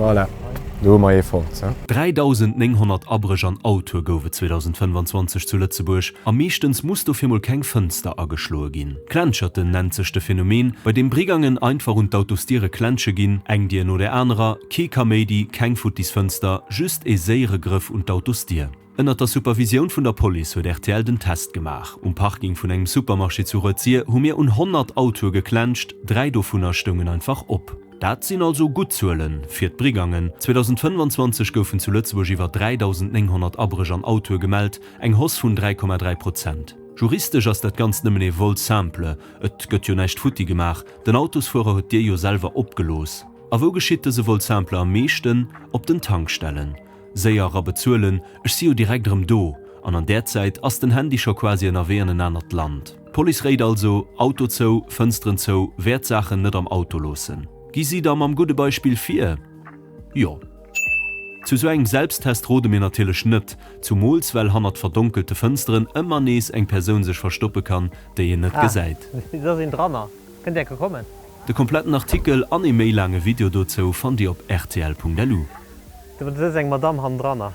Voilà. Du ma e fort. 3900 Abrech an Auto goufe 2025 zu Lützeburg. Am meeschtens muss du firmol keng Fënster ageschloe ginn. Klänscherten nennt sech de Phänomen, bei dem Brigangen einfach und d'autostiere Klänsche ginn, eng Dir no der Äner, Kekamedi, keng Futisfënster, just e séiere Griff und d'autostier. Ennner der Supervision vun der Poli huet RTL den Test gemach. Parking vun engem Supermarché zu Rezier hun mir 100 Auto gekläncht, 3 vunner Stungen einfach op. Dat sinn also gut zuelen, fir d Brigangen. 2025 goufen zu Lützeburg iwwer 3900 Abrech an Auto gemeldt, eng Hoss vun 3,3%. Juristisch ass dat ganz nëmmen e Volt Sample, et gëtt jo nächt Futi gemach, den Autosfuer huet Dir jo selver opgelos. A wo geschitte se Volt Sample am meeschten op den Tankstellen. Séier a bezuelen, ech si jo direktrem do, an der Zeit ass den Handy scho quasi en erween ennert Land. Police réit also, Autozoo, Fënstren zo, Wertsachen net am Auto losen. Gi si am am gute Beispiel 4? Ja. Zu so eng Selbsttest rode mir natilech net, zu Mols well hannner verdunkelte Fënsteren ëmmer nees eng Persoun sech verstoppe kann, déi je net gesäit. Dranner Kën der kommen. De kompletten Artikel an e méilange Video dozo fan Di op rtl.lu. Du eng Madame han Dranner.